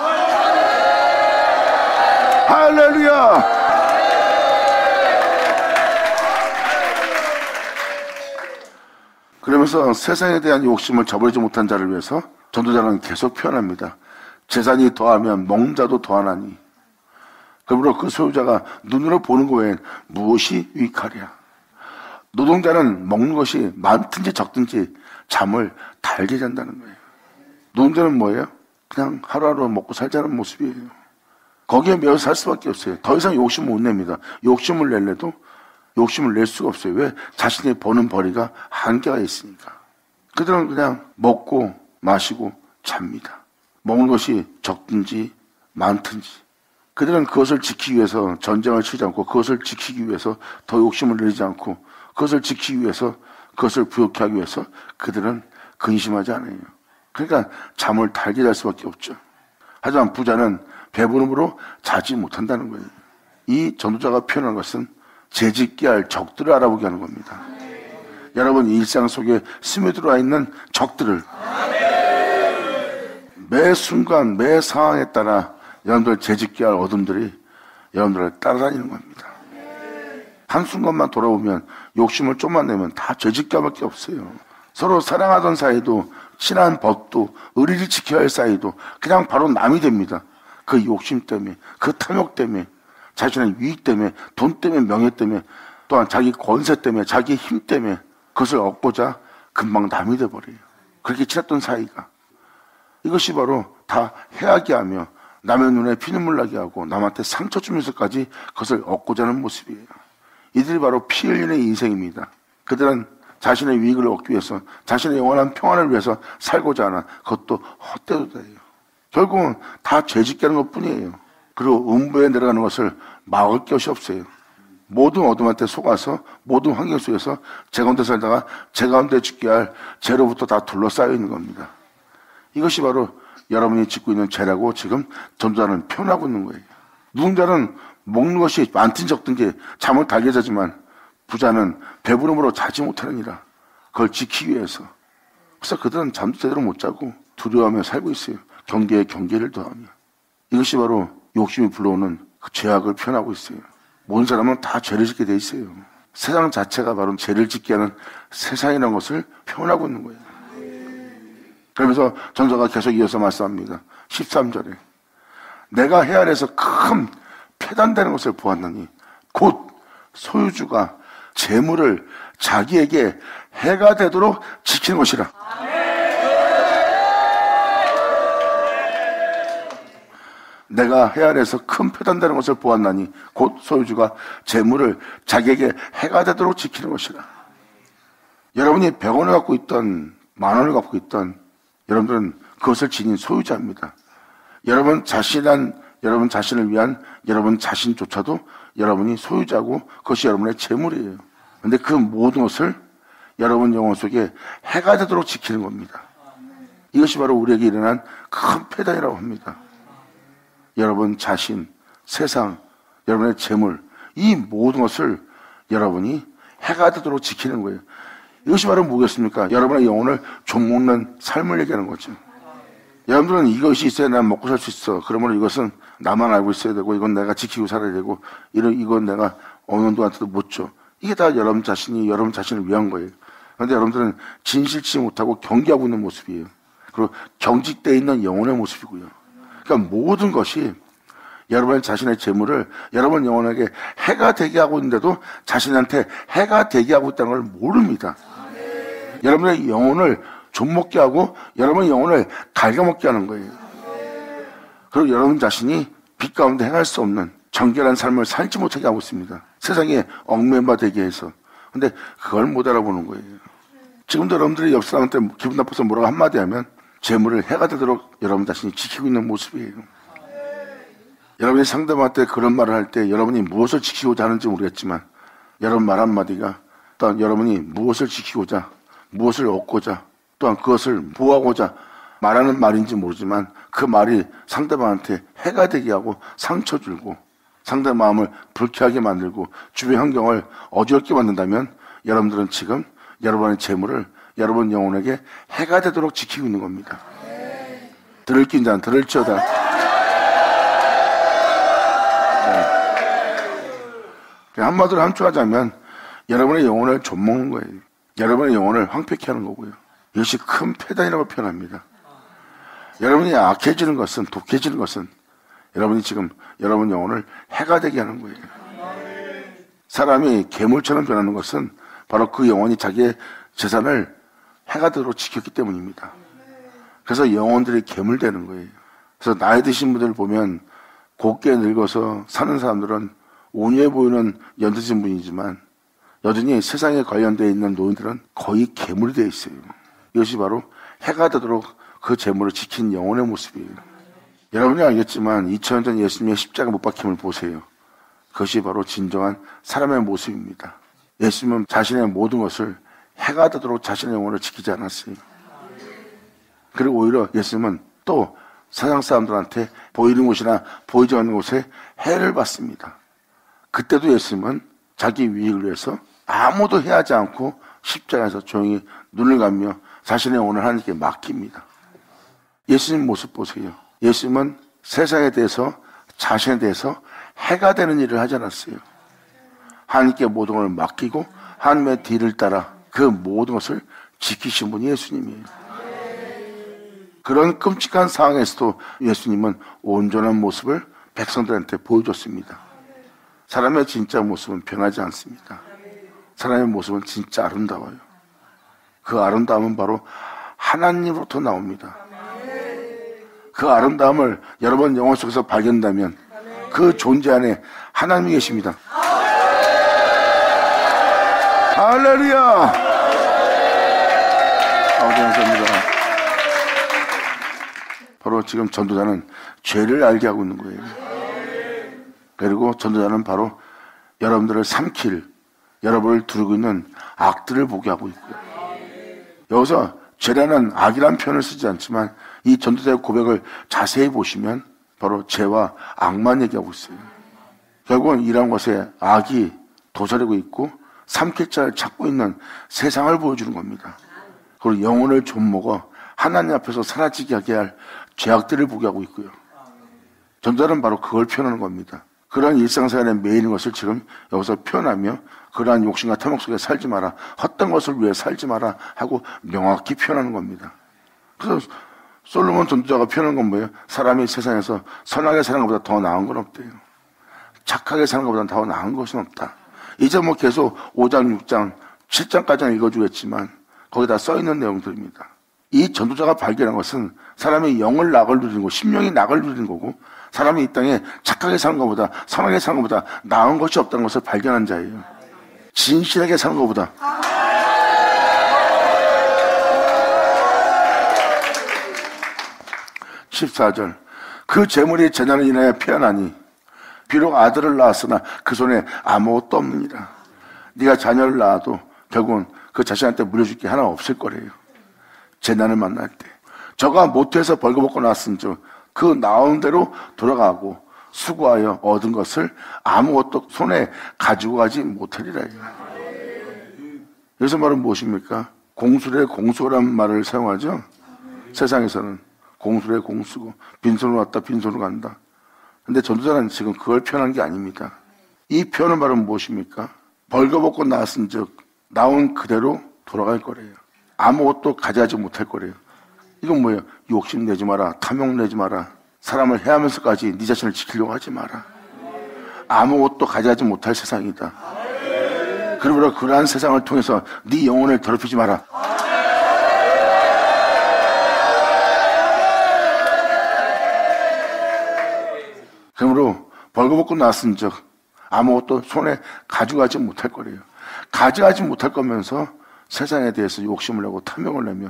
할렐루야! 그러면서 세상에 대한 욕심을 저버리지 못한 자를 위해서 전도자는 계속 표현합니다. 재산이 더하면 먹는 자도 더하나니. 그러므로 그 소유자가 눈으로 보는 것 외엔 무엇이 유익하랴. 노동자는 먹는 것이 많든지 적든지 잠을 달게 잔다는 거예요. 노동자는 뭐예요? 그냥 하루하루 먹고 살자는 모습이에요. 거기에 매여 살 수밖에 없어요. 더 이상 욕심을 못 냅니다. 욕심을 낼래도 욕심을 낼 수가 없어요. 왜? 자신이 버는 벌이가 한계가 있으니까. 그들은 그냥 먹고 마시고 잡니다. 먹는 것이 적든지 많든지. 그들은 그것을 지키기 위해서 전쟁을 치지 않고 그것을 지키기 위해서 더 욕심을 내지 않고 그것을 지키기 위해서 그것을 부욕케 하기 위해서 그들은 근심하지 않아요. 그러니까 잠을 달게 잘 수밖에 없죠. 하지만 부자는 배부름으로 자지 못한다는 거예요. 이 전도자가 표현한 것은 재짓게 할 적들을 알아보게 하는 겁니다. 여러분 일상 속에 스며들어 있는 적들을 매 순간 매 상황에 따라 여러분들 재짓게 할 어둠들이 여러분들을 따라다니는 겁니다. 한순간만 돌아보면 욕심을 좀만 내면 다 죄짓게 밖에 없어요. 서로 사랑하던 사이도 친한 법도 의리를 지켜야 할 사이도 그냥 바로 남이 됩니다. 그 욕심 때문에 그 탐욕 때문에 자신의 유익 때문에 돈 때문에 명예 때문에 또한 자기 권세 때문에 자기 힘 때문에 그것을 얻고자 금방 남이 돼버려요. 그렇게 친했던 사이가 이것이 바로 다 해하게 하며 남의 눈에 피눈물 나게 하고 남한테 상처 주면서까지 그것을 얻고자 하는 모습이에요. 이들이 바로 피 흘리는 인생입니다. 그들은 자신의 유익을 얻기 위해서 자신의 영원한 평안을 위해서 살고자 하는 그것도 헛되도다예요. 결국은 다 죄짓게 하는 것뿐이에요. 그리고 음부에 내려가는 것을 막을 것이 없어요. 모든 어둠한테 속아서 모든 환경 속에서 제 가운데 살다가 제 가운데 짓게 할 죄로부터 다 둘러싸여 있는 겁니다. 이것이 바로 여러분이 짓고 있는 죄라고 지금 전도자는 표현하고 있는 거예요. 누군가는 먹는 것이 많든지 적든지 잠을 달게 자지만 부자는 배부름으로 자지 못하느니라. 그걸 지키기 위해서. 그래서 그들은 잠도 제대로 못 자고 두려워하며 살고 있어요. 경계에 경계를 더하며. 이것이 바로 욕심이 불러오는 그 죄악을 표현하고 있어요. 모든 사람은 다 죄를 짓게 돼 있어요. 세상 자체가 바로 죄를 짓게 하는 세상이라는 것을 표현하고 있는 거예요. 그러면서 전도자가 계속 이어서 말씀합니다. 13절에 내가 해 아래에서 큰 폐단되는 것을 보았느니 곧 소유주가 재물을 자기에게 해가 되도록 지키는 것이라. 내가 해 아래에서 큰 폐단되는 것을 보았나니 곧 소유주가 재물을 자기에게 해가 되도록 지키는 것이라. 여러분이 100원을 갖고 있던 만원을 갖고 있던 여러분들은 그것을 지닌 소유자입니다. 여러분 자신을 위한 여러분 자신조차도 여러분이 소유자고 그것이 여러분의 재물이에요. 그런데 그 모든 것을 여러분 영혼 속에 해가 되도록 지키는 겁니다. 이것이 바로 우리에게 일어난 큰 폐단이라고 합니다. 여러분 자신, 세상, 여러분의 재물 이 모든 것을 여러분이 해가 되도록 지키는 거예요. 이것이 바로 뭐겠습니까? 여러분의 영혼을 좀먹는 삶을 얘기하는 거죠. 여러분들은 이것이 있어야 난 먹고 살 수 있어. 그러면 이것은 나만 알고 있어야 되고 이건 내가 지키고 살아야 되고 이건 내가 어느 누구한테도 못 줘. 이게 다 여러분 자신을 위한 거예요. 그런데 여러분들은 진실치 못하고 경계하고 있는 모습이에요. 그리고 경직되어 있는 영혼의 모습이고요. 그러니까 모든 것이 여러분 자신의 재물을 여러분 영혼에게 해가 되게 하고 있는데도 자신한테 해가 되게 하고 있다는 걸 모릅니다. 여러분의 영혼을 좀먹게 하고 여러분의 영혼을 갉아먹게 하는 거예요. 그리고 여러분 자신이 빛 가운데 행할 수 없는 정결한 삶을 살지 못하게 하고 있습니다. 세상에 얽매바 되게 해서. 근데 그걸 못 알아보는 거예요. 지금도 여러분들이 옆 사람한테 기분 나빠서 뭐라고 한마디 하면 재물을 해가 되도록 여러분 자신이 지키고 있는 모습이에요. 여러분이 상대방한테 그런 말을 할 때 여러분이 무엇을 지키고자 하는지 모르겠지만 여러분 말 한마디가 또한 여러분이 무엇을 지키고자 무엇을 얻고자 또한 그것을 보호하고자 말하는 말인지 모르지만 그 말이 상대방한테 해가 되게 하고 상처 줄고 상대 마음을 불쾌하게 만들고 주변 환경을 어지럽게 만든다면 여러분들은 지금 여러분의 재물을 여러분 영혼에게 해가 되도록 지키고 있는 겁니다. 들을 낀 자는 들을지어다. 네. 한마디로 함축하자면 여러분의 영혼을 좀먹는 거예요. 여러분의 영혼을 황폐케 하는 거고요. 이것이 큰 폐단이라고 표현합니다. 여러분이 악해지는 것은 독해지는 것은 여러분이 지금 여러분 영혼을 해가 되게 하는 거예요. 사람이 괴물처럼 변하는 것은 바로 그 영혼이 자기의 재산을 해가 되도록 지켰기 때문입니다. 그래서 영혼들이 괴물되는 거예요. 그래서 나이 드신 분들 보면 곱게 늙어서 사는 사람들은 온유해 보이는 연드신 분이지만 여전히 세상에 관련되어 있는 노인들은 거의 괴물이 되어 있어요. 이것이 바로 해가 되도록 그 재물을 지킨 영혼의 모습이에요. 여러분이 알겠지만 2000년 전 예수님의 십자가 못 박힘을 보세요. 그것이 바로 진정한 사람의 모습입니다. 예수님은 자신의 모든 것을 해가 되도록 자신의 영혼을 지키지 않았어요. 그리고 오히려 예수님은 또 세상 사람들한테 보이는 곳이나 보이지 않는 곳에 해를 받습니다. 그때도 예수님은 자기 유익을 위해서 아무도 해하지 않고 십자가에서 조용히 눈을 감며 자신의 영혼을 하나님께 맡깁니다. 예수님 모습 보세요. 예수님은 세상에 대해서 자신에 대해서 해가 되는 일을 하지 않았어요. 하나님께 모든 걸 맡기고 하나님의 뒤를 따라 그 모든 것을 지키신 분이 예수님이에요. 그런 끔찍한 상황에서도 예수님은 온전한 모습을 백성들한테 보여줬습니다. 사람의 진짜 모습은 변하지 않습니다. 사람의 모습은 진짜 아름다워요. 그 아름다움은 바로 하나님으로부터 나옵니다. 그 아름다움을 여러분 영혼 속에서 발견한다면 그 존재 안에 하나님이 계십니다. 할렐루야! 감사합니다. 바로 지금 전도자는 죄를 알게 하고 있는 거예요. 그리고 전도자는 바로 여러분들을 삼킬, 여러분을 두르고 있는 악들을 보게 하고 있고요. 여기서 죄라는 악이란 표현을 쓰지 않지만 이 전도자의 고백을 자세히 보시면 바로 죄와 악만 얘기하고 있어요. 결국은 이런 것에 악이 도사리고 있고 삼킬 자를 찾고 있는 세상을 보여주는 겁니다. 그리고 영혼을 좀먹어 하나님 앞에서 사라지게 하게 할 죄악들을 보게 하고 있고요. 전도자는 바로 그걸 표현하는 겁니다. 그러한 일상생활에 매이는 것을 지금 여기서 표현하며 그러한 욕심과 탐욕 속에 살지 마라, 헛된 것을 위해 살지 마라 하고 명확히 표현하는 겁니다. 그래서 솔로몬 전도자가 표현한 건 뭐예요? 사람이 세상에서 선하게 사는 것보다 더 나은 건 없대요. 착하게 사는 것보다 더 나은 것은 없다. 이제 뭐 계속 5장, 6장, 7장까지는 읽어주겠지만 거기다 써있는 내용들입니다. 이 전도자가 발견한 것은 사람이 영을 낙을 누리는 거고 심령이 낙을 누리는 거고 사람이 이 땅에 착하게 사는 것보다 선하게 사는 것보다 나은 것이 없다는 것을 발견한 자예요. 진실하게 사는 것보다. 14절 그 재물이 재난을 인하여 피하나니 비록 아들을 낳았으나 그 손에 아무것도 없느니라. 네가 자녀를 낳아도 결국은 그 자신한테 물려줄 게 하나 없을 거래요. 재난을 만날 때 저가 모태에서 벌거벗고 나왔은즉 그 나온 대로 돌아가고 수고하여 얻은 것을 아무것도 손에 가지고 가지 못하리라. 여기서 말은 무엇입니까? 공수래 공수라는 말을 사용하죠. 세상에서는 공수래 공수고 빈손으로 왔다 빈손으로 간다. 근데 전도자는 지금 그걸 표현한 게 아닙니다. 이 표현은 바로 무엇입니까? 벌거벗고 나왔은즉 나온 그대로 돌아갈 거래요. 아무것도 가져가지 못할 거래요. 이건 뭐예요? 욕심 내지 마라, 탐욕 내지 마라, 사람을 해하면서까지 네 자신을 지키려고 하지 마라. 아무것도 가져가지 못할 세상이다. 그러므로 그러한 세상을 통해서 네 영혼을 더럽히지 마라. 그러므로 벌거벗고 나왔은즉 아무것도 손에 가져가지 못할 거래요. 가져가지 못할 거면서 세상에 대해서 욕심을 내고 탐욕을 내며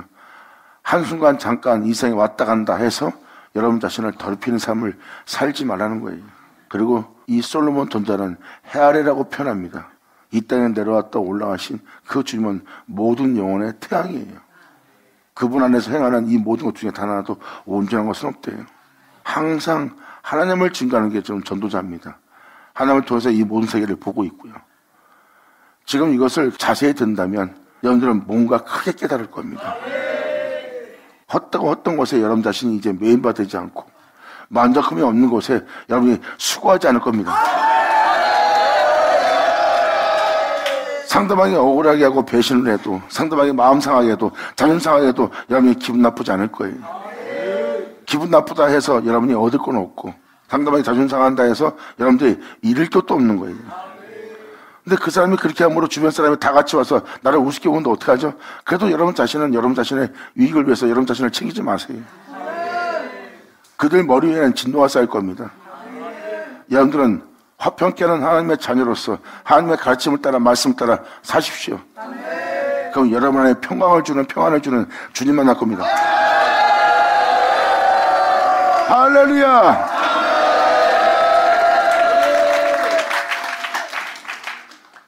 한순간 잠깐 이 세상에 왔다 간다 해서 여러분 자신을 더럽히는 삶을 살지 말라는 거예요. 그리고 이 솔로몬 전자는 해 아래라고 표현합니다. 이 땅에 내려왔다 올라가신 그 주님은 모든 영혼의 태양이에요. 그분 안에서 행하는 이 모든 것 중에 단 하나도 온전한 것은 없대요. 항상 하나님을 증거하는 게 좀 전도자입니다. 하나님을 통해서 이 모든 세계를 보고 있고요. 지금 이것을 자세히 듣는다면 여러분들은 뭔가 크게 깨달을 겁니다. 헛되고 헛된 것에 여러분 자신이 이제 메인바 되지 않고 만족함이 없는 곳에 여러분이 수고하지 않을 겁니다. 상대방이 억울하게 하고 배신을 해도, 상대방이 마음 상하게 해도, 자존심 상하게 해도 여러분이 기분 나쁘지 않을 거예요. 기분 나쁘다 해서 여러분이 얻을 건 없고, 상대방이 자존심 상한다 해서 여러분들이 잃을 것도 없는 거예요. 근데 그 사람이 그렇게 함으로 주변 사람이 다 같이 와서 나를 우습게 보는데 어떡하죠? 그래도 여러분 자신은 여러분 자신의 유익을 위해서 여러분 자신을 챙기지 마세요. 그들 머리 위에는 진노가 쌓일 겁니다. 여러분들은 화평 깨는 하나님의 자녀로서 하나님의 가르침을 따라 말씀을 따라 사십시오. 그럼 여러분 안에 평강을 주는, 평안을 주는 주님 만날 겁니다. 할렐루야!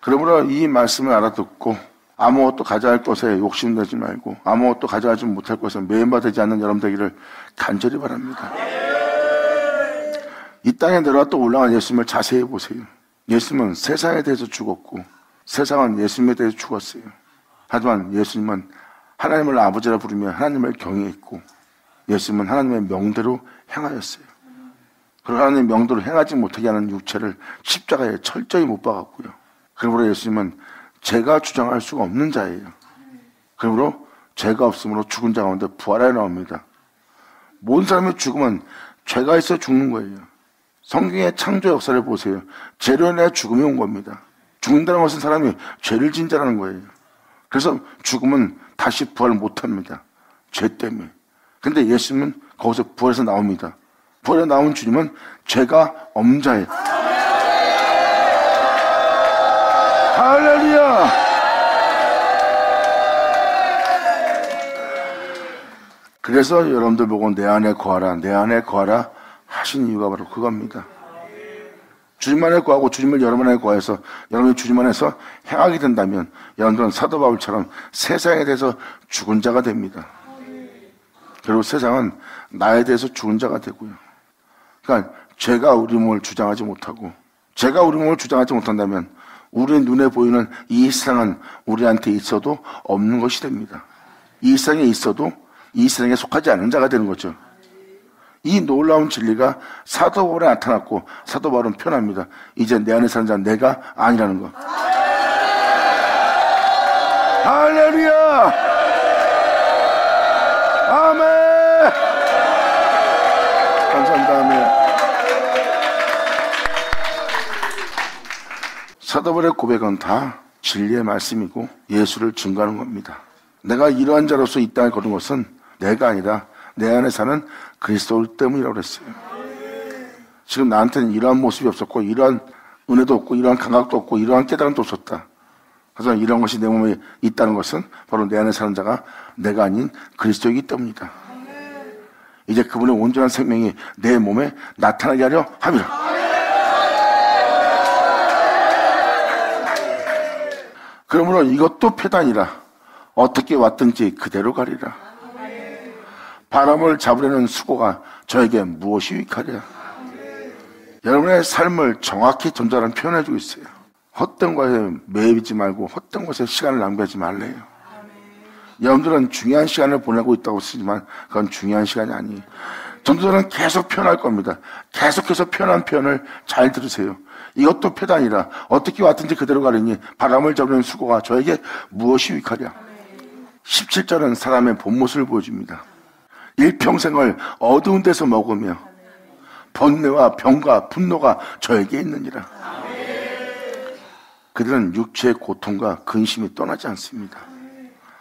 그러므로 이 말씀을 알아듣고 아무것도 가져갈 것에 욕심내지 말고 아무것도 가져가지 못할 것에 매인받지 않는 여러분 되기를 간절히 바랍니다. 이 땅에 내려왔다 올라간 예수님을 자세히 보세요. 예수님은 세상에 대해서 죽었고 세상은 예수님에 대해서 죽었어요. 하지만 예수님은 하나님을 아버지라 부르며 하나님을 경외했고 예수님은 하나님의 명대로 행하였어요. 그리고 하나님의 명대로 행하지 못하게 하는 육체를 십자가에 철저히 못 박았고요. 그러므로 예수님은 죄가 주장할 수가 없는 자예요. 그러므로 죄가 없으므로 죽은 자 가운데 부활하여 나옵니다. 모든 사람이 죽으면 죄가 있어 죽는 거예요. 성경의 창조 역사를 보세요. 죄로 인해 죽음이 온 겁니다. 죽는다는 것은 사람이 죄를 진 자라는 거예요. 그래서 죽음은 다시 부활을 못합니다. 죄 때문에. 근데 예수님은 거기서 부활해서 나옵니다. 부활해 나온 주님은 죄가 없는 자예요. 할렐루야! 그래서 여러분들 보고 내 안에 거하라, 내 안에 거하라 하신 이유가 바로 그겁니다. 주님 안에 거하고 주님을 여러분 안에 거해서 여러분이 주님 안에서 행하게 된다면 여러분들은 사도 바울처럼 세상에 대해서 죽은 자가 됩니다. 그리고 세상은 나에 대해서 죽은 자가 되고요. 그러니까 죄가 우리 몸을 주장하지 못하고 죄가 우리 몸을 주장하지 못한다면 우리 눈에 보이는 이 세상은 우리한테 있어도 없는 것이 됩니다. 이 세상에 있어도 이 세상에 속하지 않은 자가 되는 거죠. 이 놀라운 진리가 사도 바울에 나타났고 사도 바울은 표현합니다. 이제 내 안에 사는 자는 내가 아니라는 거. 할렐루야! 아멘! 감사합니다. 아멘. 사도 바울의 고백은 다 진리의 말씀이고 예수를 증거하는 겁니다. 내가 이러한 자로서 이 땅에 거는 것은 내가 아니라 내 안에 사는 그리스도 때문이라고 그랬어요. 지금 나한테는 이러한 모습이 없었고 이러한 은혜도 없고 이러한 감각도 없고 이러한 깨달음도 없었다. 하지만 이런 것이 내 몸에 있다는 것은 바로 내 안에 사는 자가 내가 아닌 그리스도이기 때문이다. 이제 그분의 온전한 생명이 내 몸에 나타나게 하려 함이라. 그러므로 이것도 패단이라 어떻게 왔든지 그대로 가리라. 바람을 잡으려는 수고가 저에게 무엇이 유익하랴. 여러분의 삶을 정확히 전자는 표현해주고 있어요. 헛된 것에 매이지 말고 헛된 것에 시간을 낭비하지 말래요. 여러분들은 중요한 시간을 보내고 있다고 쓰지만 그건 중요한 시간이 아니에요. 전도자는 계속 표현할 겁니다. 계속해서 표현한 표현을 잘 들으세요. 이것도 패단이라 어떻게 왔든지 그대로 가리니 바람을 잡는 수고가 저에게 무엇이 유익하랴. 17절은 사람의 본 모습을 보여줍니다. 일평생을 어두운 데서 먹으며 번뇌와 병과 분노가 저에게 있느니라. 그들은 육체의 고통과 근심이 떠나지 않습니다.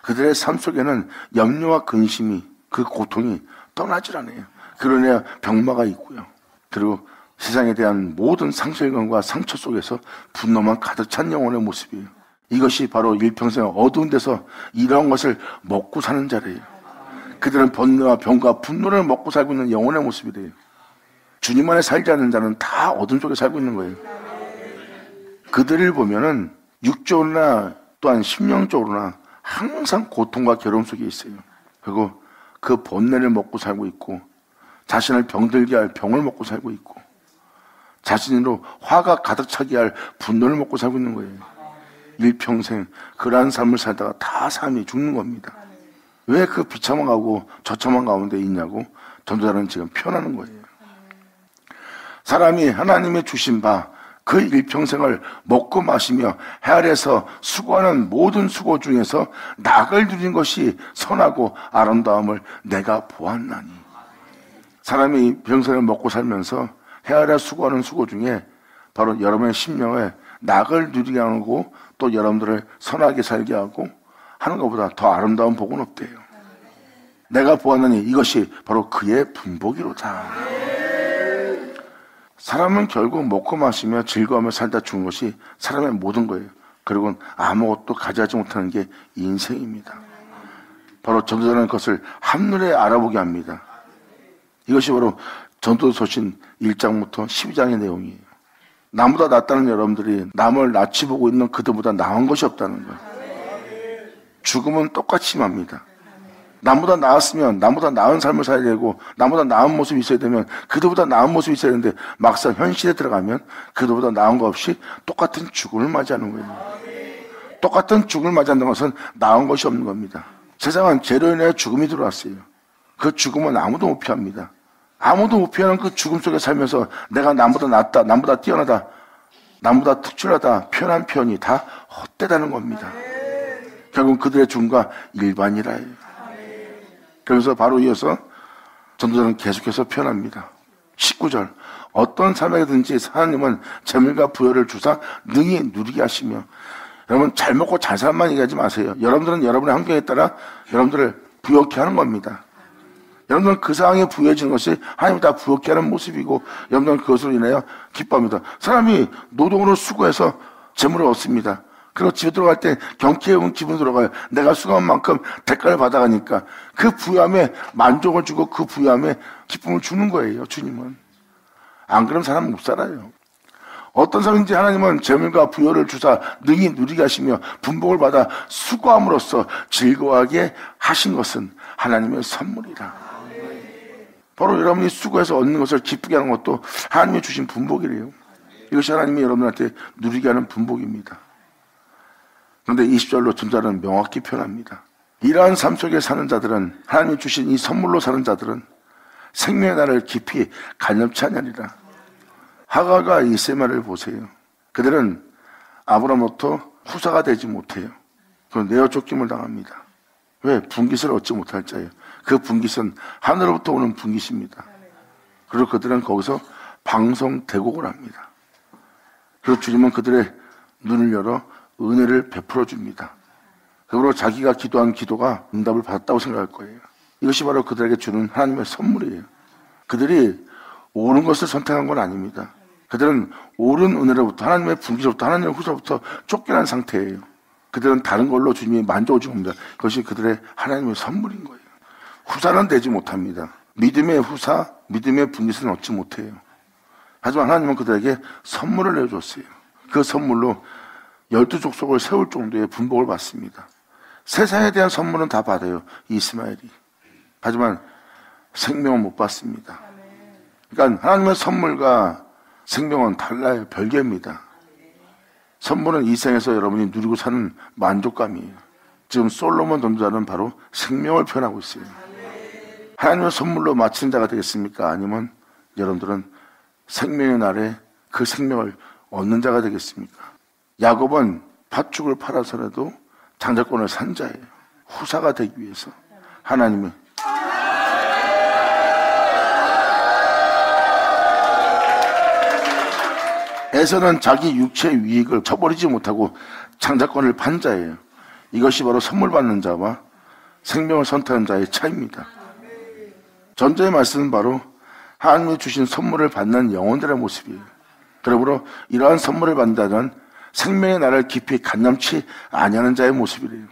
그들의 삶 속에는 염려와 근심이 그 고통이 떠나질 않아요. 그러나 병마가 있고요. 그리고 세상에 대한 모든 상실감과 상처 속에서 분노만 가득 찬 영혼의 모습이에요. 이것이 바로 일평생 어두운 데서 이런 것을 먹고 사는 자래요. 그들은 번뇌와 병과 분노를 먹고 살고 있는 영혼의 모습이래요. 주님 안에 살지 않는 자는 다 어둠 속에 살고 있는 거예요. 그들을 보면은 육적으로나 또한 심령적으로나 항상 고통과 괴로움 속에 있어요. 그리고 그 번뇌를 먹고 살고 있고, 자신을 병들게 할 병을 먹고 살고 있고, 자신으로 화가 가득 차게 할 분노를 먹고 살고 있는 거예요. 일평생 그러한 삶을 살다가 다 삶이 죽는 겁니다. 왜 그 비참한 가고 저참한 가운데 있냐고 전도자는 지금 표현하는 거예요. 사람이 하나님의 주신 바 그 일평생을 먹고 마시며 해 아래서 수고하는 모든 수고 중에서 낙을 누린 것이 선하고 아름다움을 내가 보았나니. 사람이 평생을 먹고 살면서 해 아래 수고하는 수고 중에 바로 여러분의 심령에 낙을 누리게 하고 또 여러분들을 선하게 살게 하고 하는 것보다 더 아름다운 복은 없대요. 내가 보았느니 이것이 바로 그의 분복이로다. 사람은 결국 먹고 마시며 즐거워하며 살다 죽는 것이 사람의 모든 거예요. 그리고 아무것도 가져가지 못하는 게 인생입니다. 바로 전도자는 그것을 한눈에 알아보게 합니다. 이것이 바로 전도서신 1장부터 12장의 내용이에요. 나보다 낫다는 여러분들이 남을 낯이 보고 있는 그들보다 나은 것이 없다는 거예요. 죽음은 똑같이 맙니다. 남보다 나았으면 남보다 나은 삶을 살아야 되고, 남보다 나은 모습이 있어야 되면 그들보다 나은 모습이 있어야 되는데, 막상 현실에 들어가면 그들보다 나은 거 없이 똑같은 죽음을 맞이하는 거예요. 똑같은 죽음을 맞이하는 것은 나은 것이 없는 겁니다. 세상은 죄로 인해 죽음이 들어왔어요. 그 죽음은 아무도 못 피합니다. 아무도 못 피하는 그 죽음 속에 살면서 내가 남보다 낫다, 남보다 뛰어나다, 남보다 특출하다 표현한 표현이 다 헛되다는 겁니다. 결국 그들의 죽음과 일반이라예요. 그래서 바로 이어서 전도자는 계속해서 표현합니다. 19절, 어떤 삶에든지 하나님은 재물과 부여를 주사 능히 누리게 하시며. 여러분, 잘 먹고 잘 살만 얘기하지 마세요. 여러분들은 여러분의 환경에 따라 여러분들을 부욕케 하는 겁니다. 여러분들은 그 상황에 부여해지는 것이 하나님이 다 부욕케 하는 모습이고, 여러분들은 그것으로 인하여 기뻐합니다. 사람이 노동으로 수고해서 재물을 얻습니다. 그리고 집에 들어갈 때 경쾌해온 기분이 들어가요. 내가 수고한 만큼 대가를 받아가니까 그 부유함에 만족을 주고 그 부유함에 기쁨을 주는 거예요. 주님은. 안 그러면 사람은 못 살아요. 어떤 사람인지 하나님은 재물과 부여를 주사 능히 누리게 하시며 분복을 받아 수고함으로써 즐거워하게 하신 것은 하나님의 선물이라. 바로 여러분이 수고해서 얻는 것을 기쁘게 하는 것도 하나님이 주신 분복이래요. 이것이 하나님이 여러분한테 누리게 하는 분복입니다. 그런데 20절로 전도자는 명확히 표현합니다. 이러한 삶 속에 사는 자들은, 하나님이 주신 이 선물로 사는 자들은 생명의 날을 깊이 간섭치 아니하리라. 하가가 이세마를 보세요. 그들은 아브라함부터 후사가 되지 못해요. 그럼 내어 쫓김을 당합니다. 왜? 분깃을 얻지 못할 자예요. 그 분깃은 하늘로부터 오는 분깃입니다. 그리고 그들은 거기서 방송대곡을 합니다. 그리고 주님은 그들의 눈을 열어 은혜를 베풀어 줍니다. 그리고 자기가 기도한 기도가 응답을 받았다고 생각할 거예요. 이것이 바로 그들에게 주는 하나님의 선물이에요. 그들이 옳은 것을 선택한 건 아닙니다. 그들은 옳은 은혜로부터, 하나님의 분기로부터, 하나님의 후사로부터 쫓겨난 상태예요. 그들은 다른 걸로 주님이 만족을 준 겁니다. 그것이 그들의 하나님의 선물인 거예요. 후사는 되지 못합니다. 믿음의 후사, 믿음의 분깃은 얻지 못해요. 하지만 하나님은 그들에게 선물을 내줬어요. 그 선물로 12족속을 세울 정도의 분복을 받습니다. 세상에 대한 선물은 다 받아요, 이스마엘이. 하지만 생명은 못 받습니다. 그러니까 하나님의 선물과 생명은 달라요. 별개입니다. 선물은 이 생에서 여러분이 누리고 사는 만족감이에요. 지금 솔로몬 전도자는 바로 생명을 표현하고 있어요. 하나님의 선물로 마치는 자가 되겠습니까? 아니면 여러분들은 생명의 날에 그 생명을 얻는 자가 되겠습니까? 야곱은 팥죽을 팔아서라도 장자권을 산 자예요. 후사가 되기 위해서 하나님이. 에서는 자기 육체의 유익을 쳐버리지 못하고 장자권을 판 자예요. 이것이 바로 선물 받는 자와 생명을 선택하는 자의 차이입니다. 전자의 말씀은 바로 하나님이 주신 선물을 받는 영혼들의 모습이에요. 그러므로 이러한 선물을 받는다는 생명의 날을 깊이 간념치 아니하는 자의 모습이래요.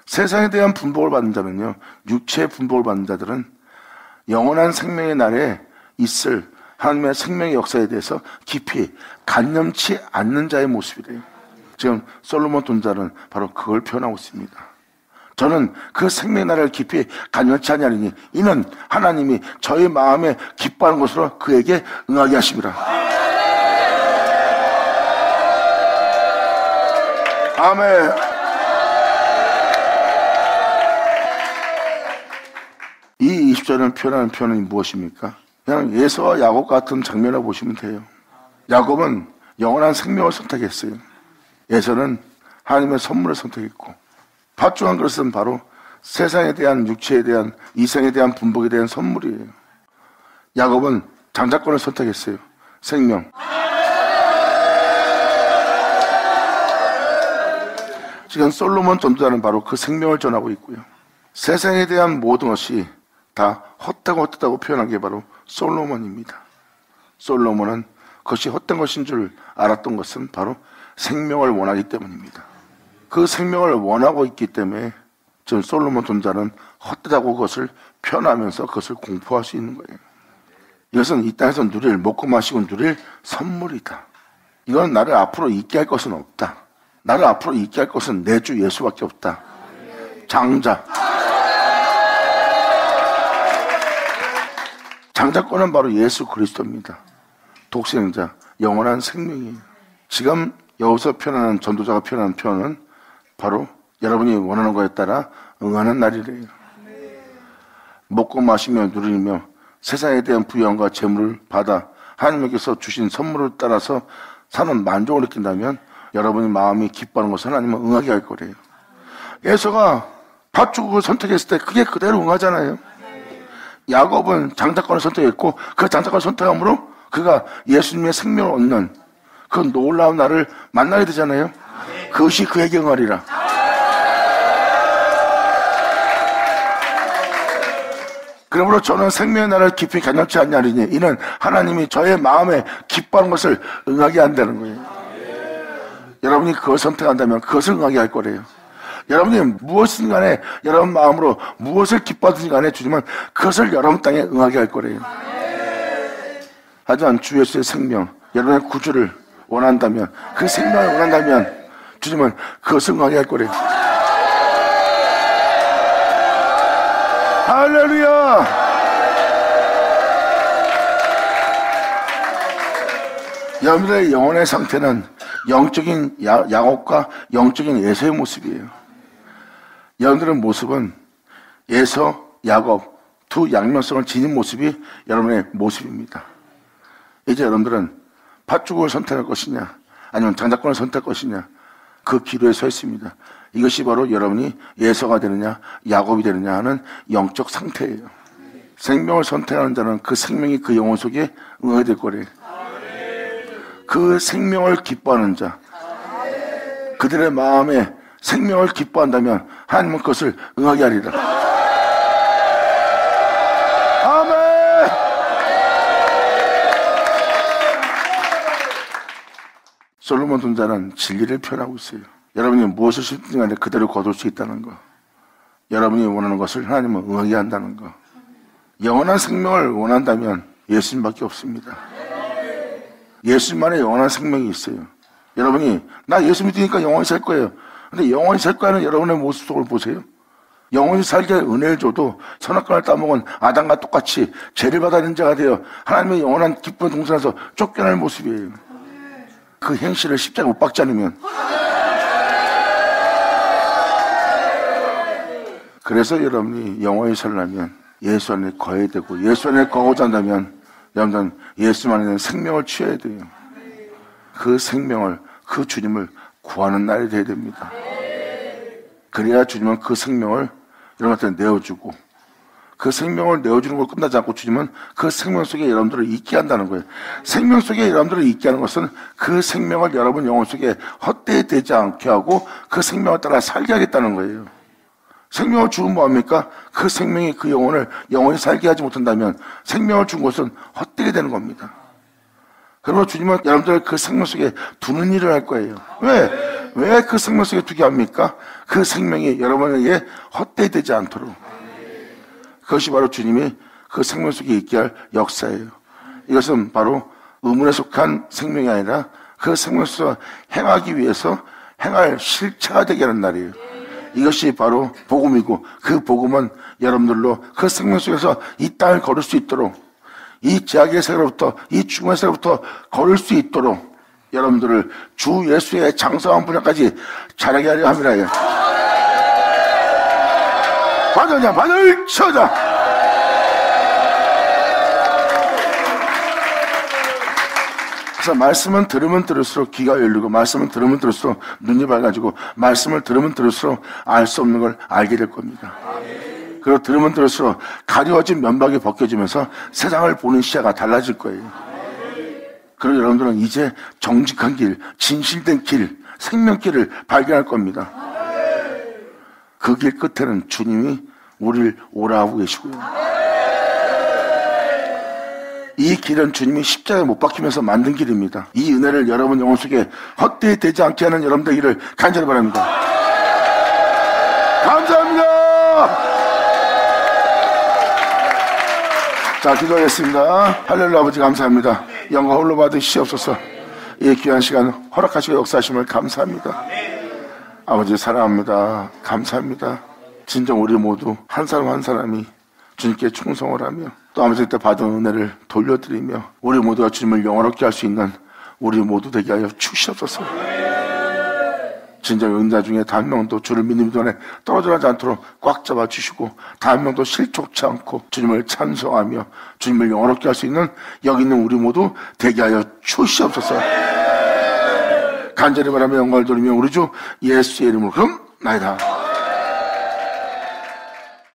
세상에 대한 분복을 받는 자는요, 육체의 분복을 받는 자들은 영원한 생명의 날에 있을 하나님의 생명의 역사에 대해서 깊이 간념치 않는 자의 모습이래요. 지금 솔로몬 돈자는 바로 그걸 표현하고 있습니다. 저는 그 생명의 나라를 깊이 간념치 아니하리니 이는 하나님이 저의 마음에 기뻐하는 것으로 그에게 응하게 하심이라. 아멘. 이 20절을 표현하는 표현이 무엇입니까? 그냥 에서와 야곱 같은 장면을 보시면 돼요. 야곱은 영원한 생명을 선택했어요. 에서는 하나님의 선물을 선택했고, 팥죽한 그릇은 바로 세상에 대한, 육체에 대한, 이생에 대한 분복에 대한 선물이에요. 야곱은 장자권을 선택했어요. 생명. 지금 솔로몬 전도자는 바로 그 생명을 전하고 있고요. 세상에 대한 모든 것이 다 헛되고 표현한 게 바로 솔로몬입니다. 솔로몬은 그것이 헛된 것인 줄 알았던 것은 바로 생명을 원하기 때문입니다. 그 생명을 원하고 있기 때문에 지금 솔로몬 전도자는 헛되다고 그것을 표현하면서 그것을 공포할 수 있는 거예요. 이것은 이 땅에서 누릴, 먹고 마시고 누릴 선물이다. 이건 나를 앞으로 있게 할 것은 없다. 나를 앞으로 있게 할 것은 내 주 예수밖에 없다. 장자. 장자권은 바로 예수 그리스도입니다. 독생자, 영원한 생명이에요. 지금 여기서 표현하는, 전도자가 표현하는 표현은 바로 여러분이 원하는 거에 따라 응하는 날이래요. 먹고 마시며 누리며 세상에 대한 부여함과 재물을 받아 하나님께서 주신 선물을 따라서 사는 만족을 느낀다면 여러분의 마음이 기뻐하는 것은 하나님은 응하게 할 거래요. 에서가 팥죽을 선택했을 때 그게 그대로 응하잖아요. 야곱은 장자권을 선택했고 그 장자권을 선택함으로 그가 예수님의 생명을 얻는 그 놀라운 날을 만나게 되잖아요. 그것이 그에게 응하리라. 그러므로 저는 생명의 날을 깊이 간념치 않냐리니 이는 하나님이 저의 마음에 기뻐하는 것을 응하게 한다는 거예요. 여러분이 그걸 선택한다면 그것을 응하게 할 거래요. 여러분이 무엇이든 간에 여러분 마음으로 무엇을 기뻐하든지 간에 주님은 그것을 여러분 땅에 응하게 할 거래요. 하지만 주 예수의 생명, 여러분의 구주를 원한다면, 그 생명을 원한다면 주님은 그것을 응하게 할 거래요. 할렐루야! 여러분들의 영혼의 상태는 영적인 야곱과 영적인 에서의 모습이에요. 여러분들의 모습은 에서, 야곱 두 양면성을 지닌 모습이 여러분의 모습입니다. 이제 여러분들은 팥죽을 선택할 것이냐 아니면 장자권을 선택할 것이냐 그 기로에 서 있습니다. 이것이 바로 여러분이 에서가 되느냐 야곱이 되느냐 하는 영적 상태예요. 생명을 선택하는 자는 그 생명이 그 영혼 속에 응하게 될 거래요. 그 생명을 기뻐하는 자, 그들의 마음에 생명을 기뻐한다면 하나님은 그것을 응하게 하리라. 아멘. 솔로몬 돈자는 진리를 표현하고 있어요. 여러분이 무엇을 심든지 간에 그대로 거둘 수 있다는 거, 여러분이 원하는 것을 하나님은 응하게 한다는 거. 영원한 생명을 원한다면 예수님밖에 없습니다. 예수님만의 영원한 생명이 있어요. 여러분이 나 예수 믿으니까 영원히 살 거예요. 근데 영원히 살 거는 여러분의 모습 속을 보세요. 영원히 살게 은혜를 줘도 선악과를 따먹은 아담과 똑같이 죄를 받아낸 자가 되어 하나님의 영원한 기쁨의 동산에서 쫓겨날 모습이에요. 그 행실을 십자가 못 박지 않으면. 그래서 여러분이 영원히 살려면 예수 안에 거해야 되고, 예수 안에 거하고자 한다면 여러분들은 예수 안에 있는 생명을 취해야 돼요. 그 생명을, 그 주님을 구하는 날이 되어야 됩니다. 그래야 주님은 그 생명을 여러분한테 내어주고, 그 생명을 내어주는 걸 끝나지 않고 주님은 그 생명 속에 여러분들을 있게 한다는 거예요. 생명 속에 여러분들을 있게 하는 것은 그 생명을 여러분 영혼 속에 헛되이 되지 않게 하고 그 생명을 따라 살게 하겠다는 거예요. 생명을 주면 뭐합니까? 그 생명이 그 영혼을 영원히 살게 하지 못한다면 생명을 준 것은 헛되게 되는 겁니다. 그러므로 주님은 여러분들을 그 생명 속에 두는 일을 할 거예요. 왜 그 생명 속에 두게 합니까? 그 생명이 여러분에게 헛되이 되지 않도록. 그것이 바로 주님이 그 생명 속에 있게 할 역사예요. 이것은 바로 의문에 속한 생명이 아니라 그 생명 속에서 행하기 위해서 행할 실체가 되게 하는 날이에요. 이것이 바로 복음이고, 그 복음은 여러분들로 그 생명 속에서 이 땅을 걸을 수 있도록, 이 제약의 세계로부터, 이 죽음의 세계로부터 걸을 수 있도록 여러분들을 주 예수의 장성한 분야까지 자라게 하려 합니다. 받으냐, 받을 쳐자. 그래서 말씀은 들으면 들을수록 귀가 열리고, 말씀은 들으면 들을수록 눈이 밝아지고, 말씀을 들으면 들을수록 알 수 없는 걸 알게 될 겁니다. 그리고 들으면 들을수록 가려워진 면박이 벗겨지면서 세상을 보는 시야가 달라질 거예요. 그리고 여러분들은 이제 정직한 길, 진실된 길, 생명길을 발견할 겁니다. 그 길 끝에는 주님이 우리를 오라 하고 계시고요. 이 길은 주님이 십자가에 못 박히면서 만든 길입니다. 이 은혜를 여러분 영혼 속에 헛되이 되지 않게 하는 여러분 되기를 간절히 바랍니다. 감사합니다. 자, 기도하겠습니다. 할렐루야. 아버지 감사합니다. 영광 홀로 받으시옵소서. 이 귀한 시간 허락하시고 역사하심을 감사합니다. 아버지 사랑합니다. 감사합니다. 진정 우리 모두 한 사람 한 사람이 주님께 충성을 하며 또 아버지 때 받은 은혜를 돌려드리며 우리 모두가 주님을 영원롭게 할 수 있는 우리 모두 되게 하여 주시옵소서. 진정 은자 중에 단 한 명도 주를 믿는 믿음에 떨어져 가지 않도록 꽉 잡아주시고 단 한 명도 실족치 않고 주님을 찬송하며 주님을 영원롭게 할 수 있는 여기 있는 우리 모두 되게 하여 주시옵소서. 간절히 바라며 영광을 돌리며 우리 주 예수의 이름으로 그럼 나이다.